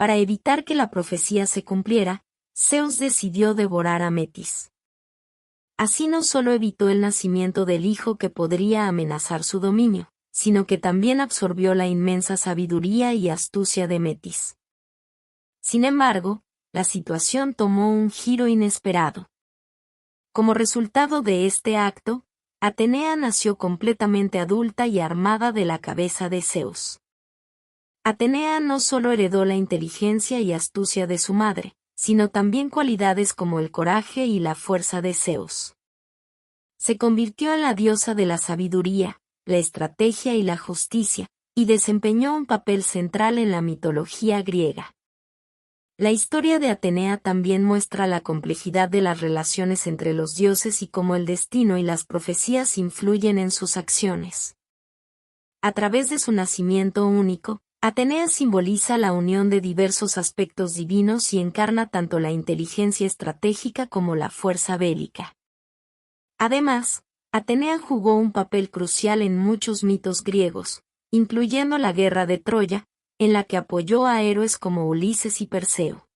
Para evitar que la profecía se cumpliera, Zeus decidió devorar a Metis. Así no solo evitó el nacimiento del hijo que podría amenazar su dominio, sino que también absorbió la inmensa sabiduría y astucia de Metis. Sin embargo, la situación tomó un giro inesperado. Como resultado de este acto, Atenea nació completamente adulta y armada de la cabeza de Zeus. Atenea no solo heredó la inteligencia y astucia de su madre, sino también cualidades como el coraje y la fuerza de Zeus. Se convirtió en la diosa de la sabiduría, la estrategia y la justicia, y desempeñó un papel central en la mitología griega. La historia de Atenea también muestra la complejidad de las relaciones entre los dioses y cómo el destino y las profecías influyen en sus acciones. A través de su nacimiento único, Atenea simboliza la unión de diversos aspectos divinos y encarna tanto la inteligencia estratégica como la fuerza bélica. Además, Atenea jugó un papel crucial en muchos mitos griegos, incluyendo la Guerra de Troya, en la que apoyó a héroes como Ulises y Perseo.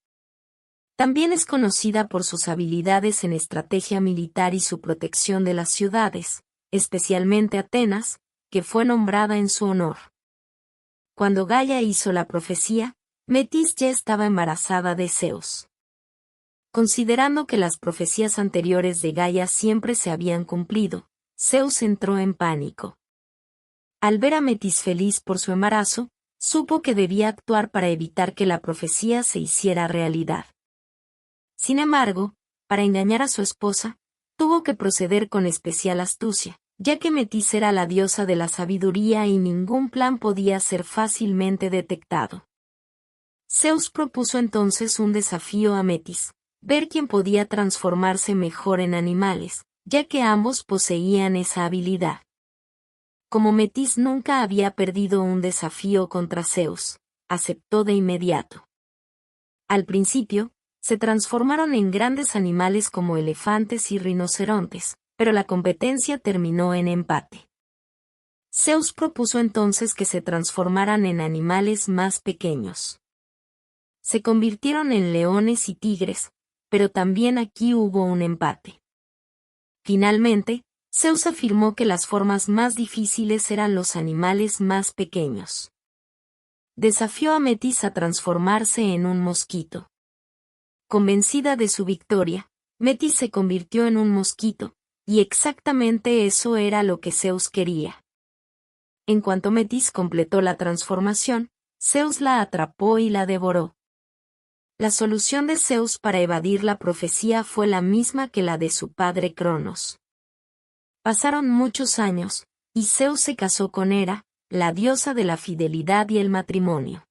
También es conocida por sus habilidades en estrategia militar y su protección de las ciudades, especialmente Atenas, que fue nombrada en su honor. Cuando Gaia hizo la profecía, Metis ya estaba embarazada de Zeus. Considerando que las profecías anteriores de Gaia siempre se habían cumplido, Zeus entró en pánico. Al ver a Metis feliz por su embarazo, supo que debía actuar para evitar que la profecía se hiciera realidad. Sin embargo, para engañar a su esposa, tuvo que proceder con especial astucia, ya que Metis era la diosa de la sabiduría y ningún plan podía ser fácilmente detectado. Zeus propuso entonces un desafío a Metis, ver quién podía transformarse mejor en animales, ya que ambos poseían esa habilidad. Como Metis nunca había perdido un desafío contra Zeus, aceptó de inmediato. Al principio, se transformaron en grandes animales como elefantes y rinocerontes, pero la competencia terminó en empate. Zeus propuso entonces que se transformaran en animales más pequeños. Se convirtieron en leones y tigres, pero también aquí hubo un empate. Finalmente, Zeus afirmó que las formas más difíciles eran los animales más pequeños. Desafió a Metis a transformarse en un mosquito. Convencida de su victoria, Metis se convirtió en un mosquito, y exactamente eso era lo que Zeus quería. En cuanto Metis completó la transformación, Zeus la atrapó y la devoró. La solución de Zeus para evadir la profecía fue la misma que la de su padre Cronos. Pasaron muchos años, y Zeus se casó con Hera, la diosa de la fidelidad y el matrimonio.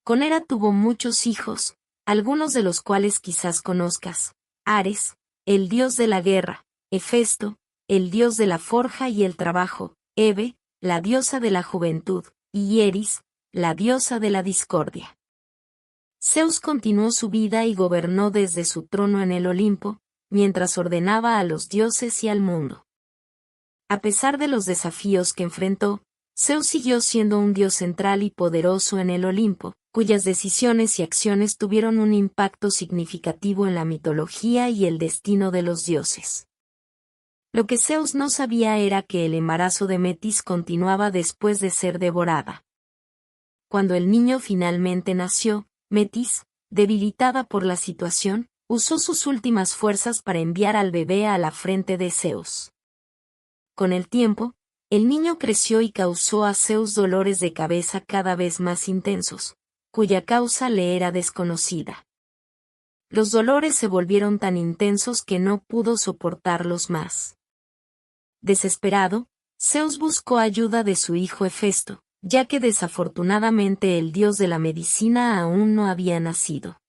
Con Hera tuvo muchos hijos, algunos de los cuales quizás conozcas: Ares, el dios de la guerra; Hefesto, el dios de la forja y el trabajo; Hebe, la diosa de la juventud; y Eris, la diosa de la discordia. Zeus continuó su vida y gobernó desde su trono en el Olimpo, mientras ordenaba a los dioses y al mundo. A pesar de los desafíos que enfrentó, Zeus siguió siendo un dios central y poderoso en el Olimpo, cuyas decisiones y acciones tuvieron un impacto significativo en la mitología y el destino de los dioses. Lo que Zeus no sabía era que el embarazo de Metis continuaba después de ser devorada. Cuando el niño finalmente nació, Metis, debilitada por la situación, usó sus últimas fuerzas para enviar al bebé a la frente de Zeus. Con el tiempo, el niño creció y causó a Zeus dolores de cabeza cada vez más intensos, cuya causa le era desconocida. Los dolores se volvieron tan intensos que no pudo soportarlos más. Desesperado, Zeus buscó ayuda de su hijo Hefesto, ya que desafortunadamente el dios de la medicina aún no había nacido.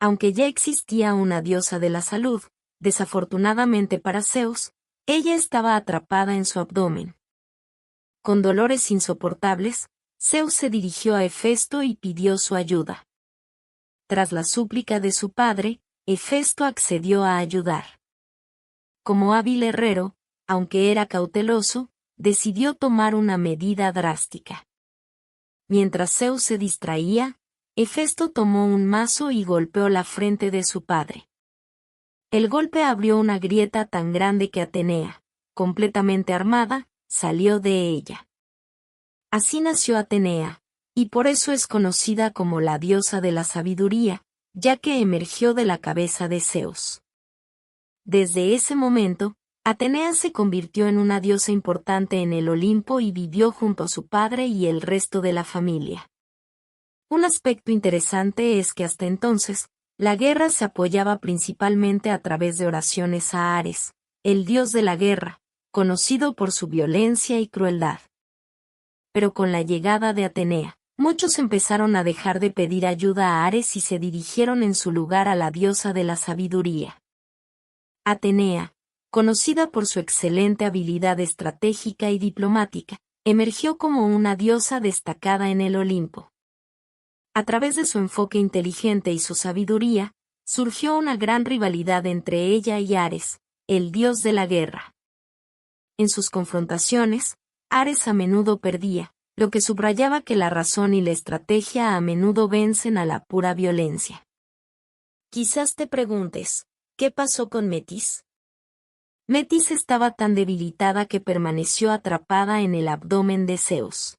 Aunque ya existía una diosa de la salud, desafortunadamente para Zeus, ella estaba atrapada en su abdomen. Con dolores insoportables, Zeus se dirigió a Hefesto y pidió su ayuda. Tras la súplica de su padre, Hefesto accedió a ayudar. Como hábil herrero, aunque era cauteloso, decidió tomar una medida drástica. Mientras Zeus se distraía, Hefesto tomó un mazo y golpeó la frente de su padre. El golpe abrió una grieta tan grande que Atenea, completamente armada, salió de ella. Así nació Atenea, y por eso es conocida como la diosa de la sabiduría, ya que emergió de la cabeza de Zeus. Desde ese momento, Atenea se convirtió en una diosa importante en el Olimpo y vivió junto a su padre y el resto de la familia. Un aspecto interesante es que hasta entonces, la guerra se apoyaba principalmente a través de oraciones a Ares, el dios de la guerra, conocido por su violencia y crueldad. Pero con la llegada de Atenea, muchos empezaron a dejar de pedir ayuda a Ares y se dirigieron en su lugar a la diosa de la sabiduría. Atenea, conocida por su excelente habilidad estratégica y diplomática, emergió como una diosa destacada en el Olimpo. A través de su enfoque inteligente y su sabiduría, surgió una gran rivalidad entre ella y Ares, el dios de la guerra. En sus confrontaciones, Ares a menudo perdía, lo que subrayaba que la razón y la estrategia a menudo vencen a la pura violencia. Quizás te preguntes, ¿qué pasó con Metis? Metis estaba tan debilitada que permaneció atrapada en el abdomen de Zeus.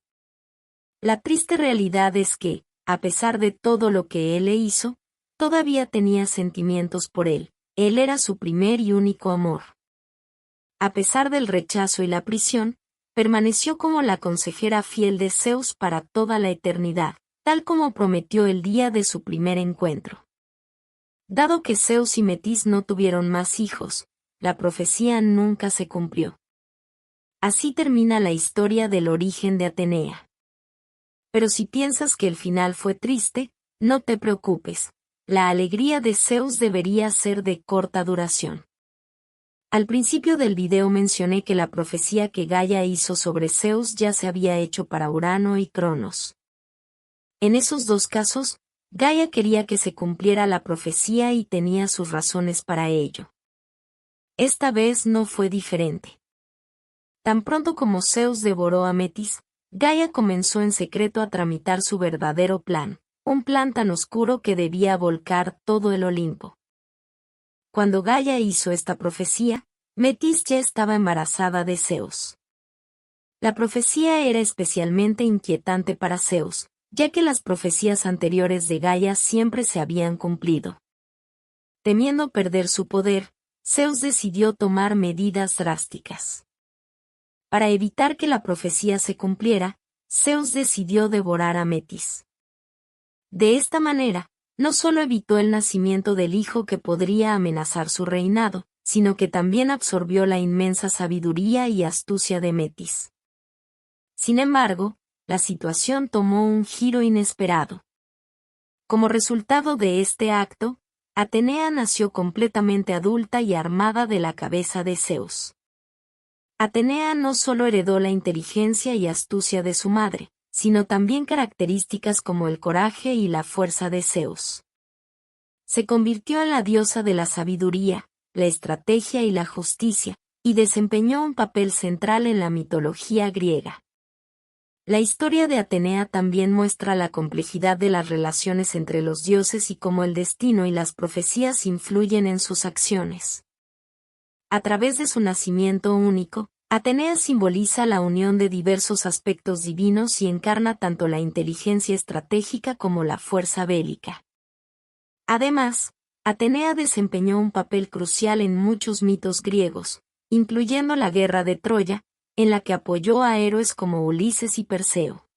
La triste realidad es que, a pesar de todo lo que él le hizo, todavía tenía sentimientos por él era su primer y único amor. A pesar del rechazo y la prisión, permaneció como la consejera fiel de Zeus para toda la eternidad, tal como prometió el día de su primer encuentro. Dado que Zeus y Metis no tuvieron más hijos, la profecía nunca se cumplió. Así termina la historia del origen de Atenea. Pero si piensas que el final fue triste, no te preocupes, la alegría de Zeus debería ser de corta duración. Al principio del video mencioné que la profecía que Gaia hizo sobre Zeus ya se había hecho para Urano y Cronos. En esos dos casos, Gaia quería que se cumpliera la profecía y tenía sus razones para ello. Esta vez no fue diferente. Tan pronto como Zeus devoró a Metis, Gaia comenzó en secreto a tramitar su verdadero plan, un plan tan oscuro que debía volcar todo el Olimpo. Cuando Gaia hizo esta profecía, Metis ya estaba embarazada de Zeus. La profecía era especialmente inquietante para Zeus, ya que las profecías anteriores de Gaia siempre se habían cumplido. Temiendo perder su poder, Zeus decidió tomar medidas drásticas. Para evitar que la profecía se cumpliera, Zeus decidió devorar a Metis. De esta manera, no solo evitó el nacimiento del hijo que podría amenazar su reinado, sino que también absorbió la inmensa sabiduría y astucia de Metis. Sin embargo, la situación tomó un giro inesperado. Como resultado de este acto, Atenea nació completamente adulta y armada de la cabeza de Zeus. Atenea no solo heredó la inteligencia y astucia de su madre, sino también características como el coraje y la fuerza de Zeus. Se convirtió en la diosa de la sabiduría, la estrategia y la justicia, y desempeñó un papel central en la mitología griega. La historia de Atenea también muestra la complejidad de las relaciones entre los dioses y cómo el destino y las profecías influyen en sus acciones. A través de su nacimiento único, Atenea simboliza la unión de diversos aspectos divinos y encarna tanto la inteligencia estratégica como la fuerza bélica. Además, Atenea desempeñó un papel crucial en muchos mitos griegos, incluyendo la guerra de Troya, en la que apoyó a héroes como Ulises y Perseo.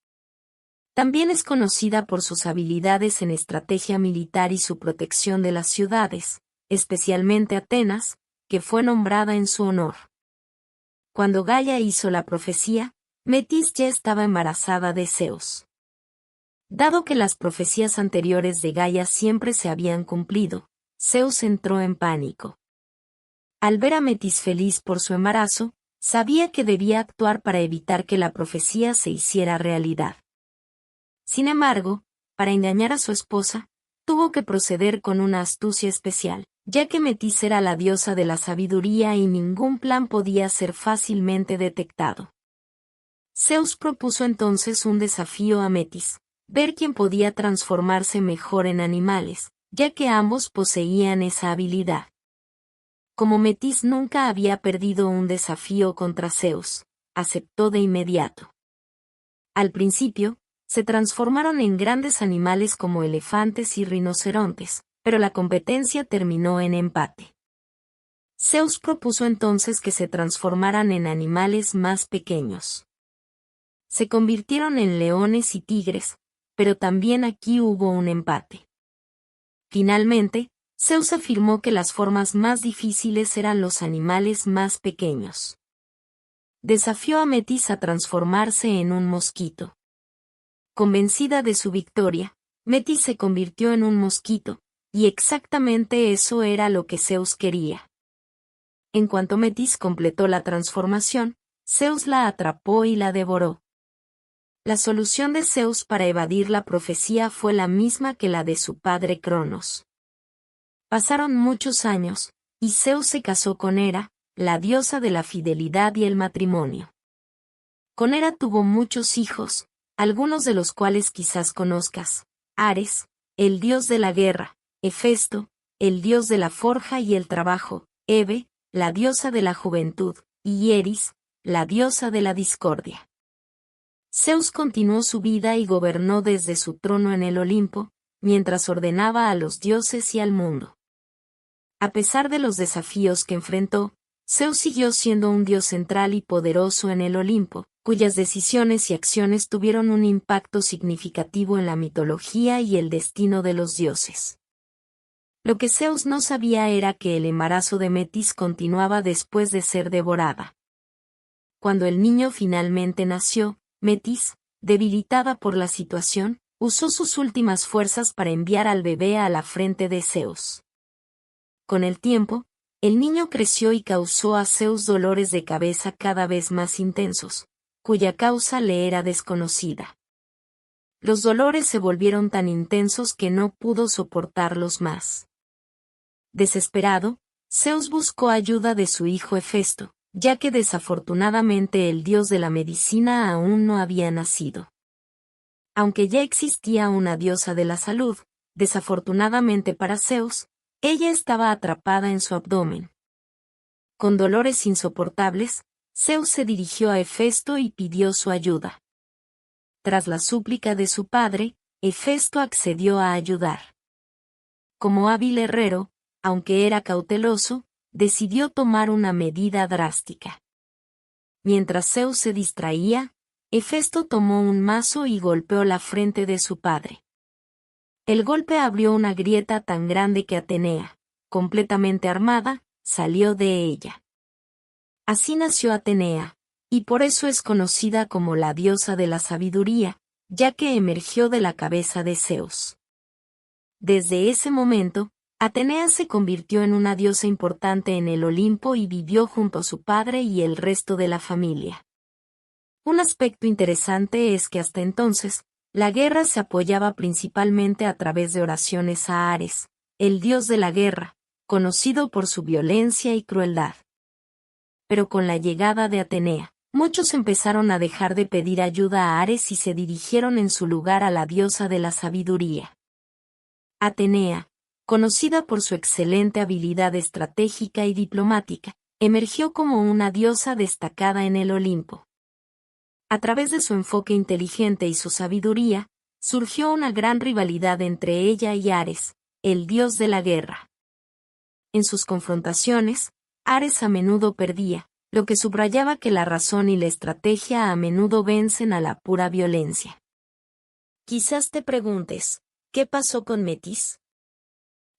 También es conocida por sus habilidades en estrategia militar y su protección de las ciudades, especialmente Atenas, que fue nombrada en su honor. Cuando Gaia hizo la profecía, Metis ya estaba embarazada de Zeus. Dado que las profecías anteriores de Gaia siempre se habían cumplido, Zeus entró en pánico. Al ver a Metis feliz por su embarazo, sabía que debía actuar para evitar que la profecía se hiciera realidad. Sin embargo, para engañar a su esposa, tuvo que proceder con una astucia especial, ya que Metis era la diosa de la sabiduría y ningún plan podía ser fácilmente detectado. Zeus propuso entonces un desafío a Metis, ver quién podía transformarse mejor en animales, ya que ambos poseían esa habilidad. Como Metis nunca había perdido un desafío contra Zeus, aceptó de inmediato. Al principio, se transformaron en grandes animales como elefantes y rinocerontes, pero la competencia terminó en empate. Zeus propuso entonces que se transformaran en animales más pequeños. Se convirtieron en leones y tigres, pero también aquí hubo un empate. Finalmente, Zeus afirmó que las formas más difíciles eran los animales más pequeños. Desafió a Metis a transformarse en un mosquito. Convencida de su victoria, Metis se convirtió en un mosquito, y exactamente eso era lo que Zeus quería. En cuanto Metis completó la transformación, Zeus la atrapó y la devoró. La solución de Zeus para evadir la profecía fue la misma que la de su padre Cronos. Pasaron muchos años, y Zeus se casó con Hera, la diosa de la fidelidad y el matrimonio. Con Hera tuvo muchos hijos, algunos de los cuales quizás conozcas: Ares, el dios de la guerra; Hefesto, el dios de la forja y el trabajo; Hebe, la diosa de la juventud; y Eris, la diosa de la discordia. Zeus continuó su vida y gobernó desde su trono en el Olimpo, mientras ordenaba a los dioses y al mundo. A pesar de los desafíos que enfrentó, Zeus siguió siendo un dios central y poderoso en el Olimpo, cuyas decisiones y acciones tuvieron un impacto significativo en la mitología y el destino de los dioses. Lo que Zeus no sabía era que el embarazo de Metis continuaba después de ser devorada. Cuando el niño finalmente nació, Metis, debilitada por la situación, usó sus últimas fuerzas para enviar al bebé a la frente de Zeus. Con el tiempo, el niño creció y causó a Zeus dolores de cabeza cada vez más intensos, cuya causa le era desconocida. Los dolores se volvieron tan intensos que no pudo soportarlos más. Desesperado, Zeus buscó ayuda de su hijo Hefesto, ya que desafortunadamente el dios de la medicina aún no había nacido. Aunque ya existía una diosa de la salud, desafortunadamente para Zeus, ella estaba atrapada en su abdomen. Con dolores insoportables, Zeus se dirigió a Hefesto y pidió su ayuda. Tras la súplica de su padre, Hefesto accedió a ayudar. Como hábil herrero, aunque era cauteloso, decidió tomar una medida drástica. Mientras Zeus se distraía, Hefesto tomó un mazo y golpeó la frente de su padre. El golpe abrió una grieta tan grande que Atenea, completamente armada, salió de ella. Así nació Atenea, y por eso es conocida como la diosa de la sabiduría, ya que emergió de la cabeza de Zeus. Desde ese momento, Atenea se convirtió en una diosa importante en el Olimpo y vivió junto a su padre y el resto de la familia. Un aspecto interesante es que hasta entonces, la guerra se apoyaba principalmente a través de oraciones a Ares, el dios de la guerra, conocido por su violencia y crueldad. Pero con la llegada de Atenea, muchos empezaron a dejar de pedir ayuda a Ares y se dirigieron en su lugar a la diosa de la sabiduría. Atenea, conocida por su excelente habilidad estratégica y diplomática, emergió como una diosa destacada en el Olimpo. A través de su enfoque inteligente y su sabiduría, surgió una gran rivalidad entre ella y Ares, el dios de la guerra. En sus confrontaciones, Ares a menudo perdía, lo que subrayaba que la razón y la estrategia a menudo vencen a la pura violencia. Quizás te preguntes, ¿qué pasó con Metis?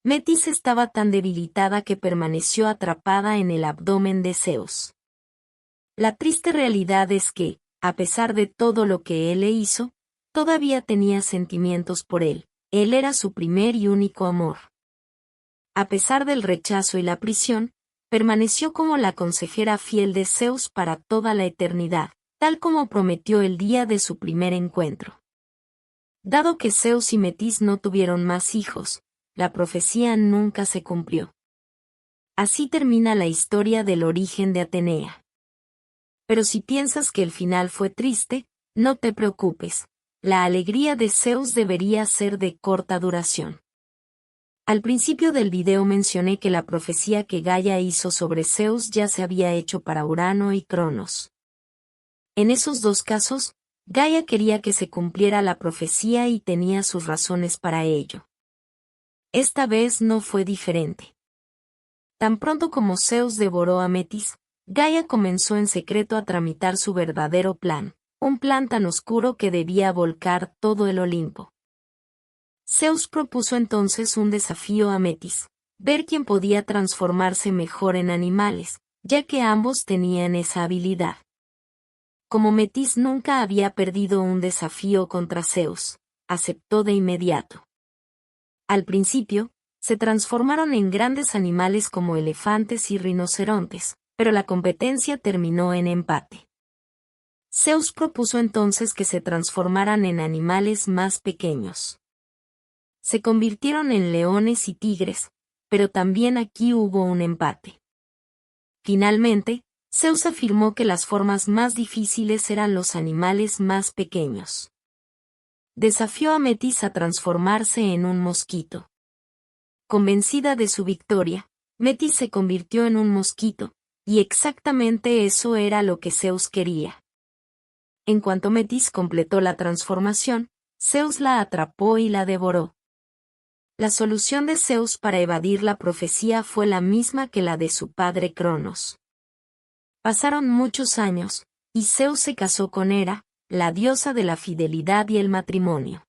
Metis estaba tan debilitada que permaneció atrapada en el abdomen de Zeus. La triste realidad es que, a pesar de todo lo que él le hizo, todavía tenía sentimientos por él. Él era su primer y único amor. A pesar del rechazo y la prisión, permaneció como la consejera fiel de Zeus para toda la eternidad, tal como prometió el día de su primer encuentro. Dado que Zeus y Metis no tuvieron más hijos, la profecía nunca se cumplió. Así termina la historia del origen de Atenea. Pero si piensas que el final fue triste, no te preocupes, la alegría de Zeus debería ser de corta duración. Al principio del video mencioné que la profecía que Gaia hizo sobre Zeus ya se había hecho para Urano y Cronos. En esos dos casos, Gaia quería que se cumpliera la profecía y tenía sus razones para ello. Esta vez no fue diferente. Tan pronto como Zeus devoró a Metis, Gaia comenzó en secreto a tramitar su verdadero plan, un plan tan oscuro que debía volcar todo el Olimpo. Zeus propuso entonces un desafío a Metis, ver quién podía transformarse mejor en animales, ya que ambos tenían esa habilidad. Como Metis nunca había perdido un desafío contra Zeus, aceptó de inmediato. Al principio, se transformaron en grandes animales como elefantes y rinocerontes, pero la competencia terminó en empate. Zeus propuso entonces que se transformaran en animales más pequeños. Se convirtieron en leones y tigres, pero también aquí hubo un empate. Finalmente, Zeus afirmó que las formas más difíciles eran los animales más pequeños. Desafió a Metis a transformarse en un mosquito. Convencida de su victoria, Metis se convirtió en un mosquito, y exactamente eso era lo que Zeus quería. En cuanto Metis completó la transformación, Zeus la atrapó y la devoró. La solución de Zeus para evadir la profecía fue la misma que la de su padre Cronos. Pasaron muchos años, y Zeus se casó con Hera, la diosa de la fidelidad y el matrimonio.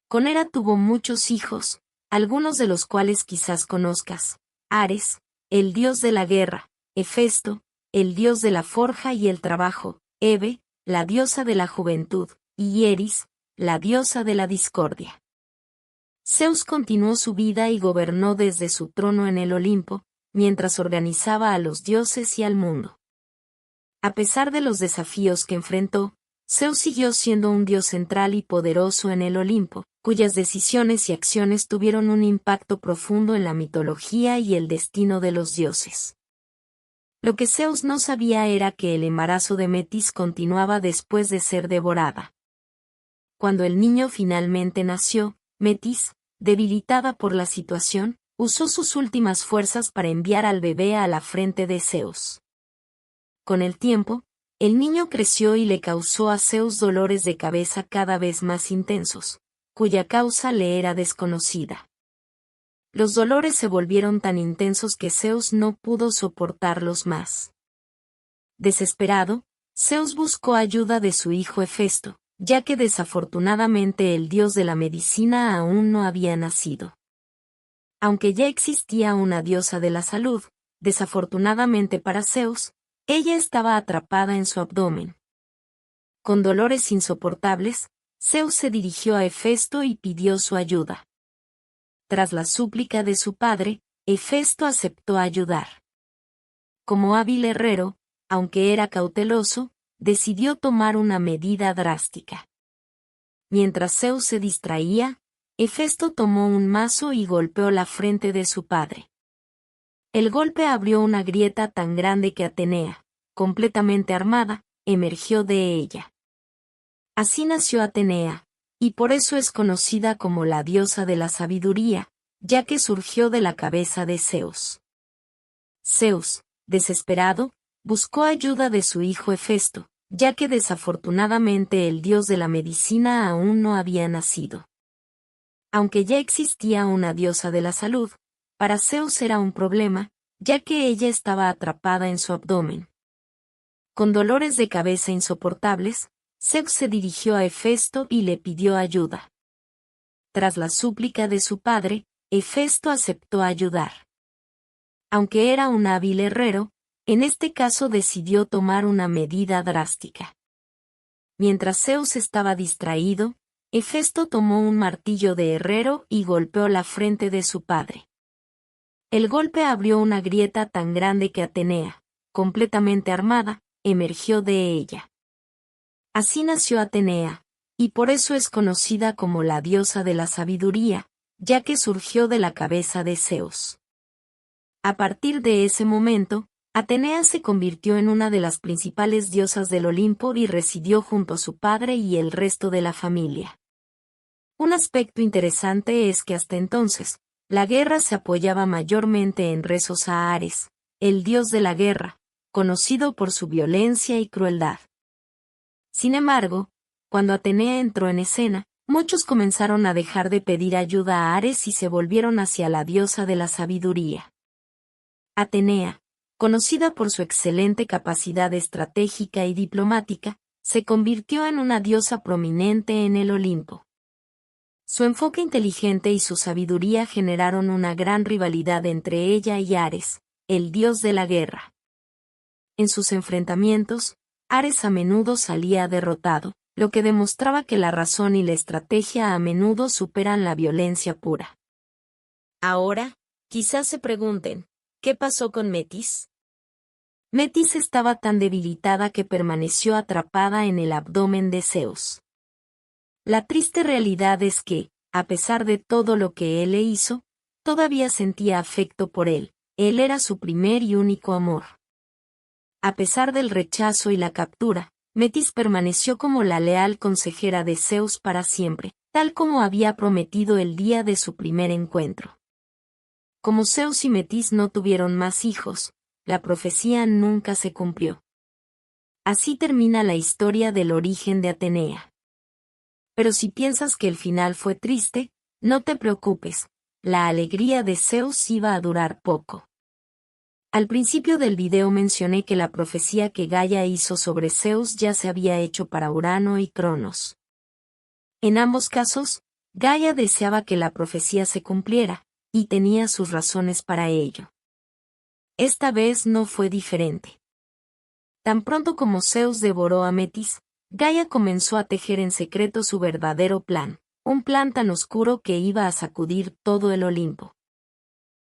Con Hera tuvo muchos hijos, algunos de los cuales quizás conozcas: Ares, el dios de la guerra; Hefesto, el dios de la forja y el trabajo; Hebe, la diosa de la juventud; y Eris, la diosa de la discordia. Zeus continuó su vida y gobernó desde su trono en el Olimpo, mientras organizaba a los dioses y al mundo. A pesar de los desafíos que enfrentó, Zeus siguió siendo un dios central y poderoso en el Olimpo, cuyas decisiones y acciones tuvieron un impacto profundo en la mitología y el destino de los dioses. Lo que Zeus no sabía era que el embarazo de Metis continuaba después de ser devorada. Cuando el niño finalmente nació, Metis, debilitada por la situación, usó sus últimas fuerzas para enviar al bebé a la frente de Zeus. Con el tiempo, el niño creció y le causó a Zeus dolores de cabeza cada vez más intensos, cuya causa le era desconocida. Los dolores se volvieron tan intensos que Zeus no pudo soportarlos más. Desesperado, Zeus buscó ayuda de su hijo Hefesto, ya que desafortunadamente el dios de la medicina aún no había nacido. Aunque ya existía una diosa de la salud, desafortunadamente para Zeus, ella estaba atrapada en su abdomen. Con dolores insoportables, Zeus se dirigió a Hefesto y pidió su ayuda. Tras la súplica de su padre, Hefesto aceptó ayudar. Como hábil herrero, aunque era cauteloso, decidió tomar una medida drástica. Mientras Zeus se distraía, Hefesto tomó un mazo y golpeó la frente de su padre. El golpe abrió una grieta tan grande que Atenea, completamente armada, emergió de ella. Así nació Atenea, y por eso es conocida como la diosa de la sabiduría, ya que surgió de la cabeza de Zeus. Zeus, desesperado, buscó ayuda de su hijo Hefesto, ya que desafortunadamente el dios de la medicina aún no había nacido. Aunque ya existía una diosa de la salud, para Zeus era un problema, ya que ella estaba atrapada en su abdomen. Con dolores de cabeza insoportables, Zeus se dirigió a Hefesto y le pidió ayuda. Tras la súplica de su padre, Hefesto aceptó ayudar. Aunque era un hábil herrero, en este caso decidió tomar una medida drástica. Mientras Zeus estaba distraído, Hefesto tomó un martillo de herrero y golpeó la frente de su padre. El golpe abrió una grieta tan grande que Atenea, completamente armada, emergió de ella. Así nació Atenea, y por eso es conocida como la diosa de la sabiduría, ya que surgió de la cabeza de Zeus. A partir de ese momento, Atenea se convirtió en una de las principales diosas del Olimpo y residió junto a su padre y el resto de la familia. Un aspecto interesante es que hasta entonces, la guerra se apoyaba mayormente en rezos a Ares, el dios de la guerra, conocido por su violencia y crueldad. Sin embargo, cuando Atenea entró en escena, muchos comenzaron a dejar de pedir ayuda a Ares y se volvieron hacia la diosa de la sabiduría. Atenea, conocida por su excelente capacidad estratégica y diplomática, se convirtió en una diosa prominente en el Olimpo. Su enfoque inteligente y su sabiduría generaron una gran rivalidad entre ella y Ares, el dios de la guerra. En sus enfrentamientos, Ares a menudo salía derrotado, lo que demostraba que la razón y la estrategia a menudo superan la violencia pura. Ahora, quizás se pregunten, ¿qué pasó con Metis? Metis estaba tan debilitada que permaneció atrapada en el abdomen de Zeus. La triste realidad es que, a pesar de todo lo que él le hizo, todavía sentía afecto por él era su primer y único amor. A pesar del rechazo y la captura, Metis permaneció como la leal consejera de Zeus para siempre, tal como había prometido el día de su primer encuentro. Como Zeus y Metis no tuvieron más hijos, la profecía nunca se cumplió. Así termina la historia del origen de Atenea. Pero si piensas que el final fue triste, no te preocupes, la alegría de Zeus iba a durar poco. Al principio del video mencioné que la profecía que Gaia hizo sobre Zeus ya se había hecho para Urano y Cronos. En ambos casos, Gaia deseaba que la profecía se cumpliera, y tenía sus razones para ello. Esta vez no fue diferente. Tan pronto como Zeus devoró a Metis, Gaia comenzó a tejer en secreto su verdadero plan, un plan tan oscuro que iba a sacudir todo el Olimpo.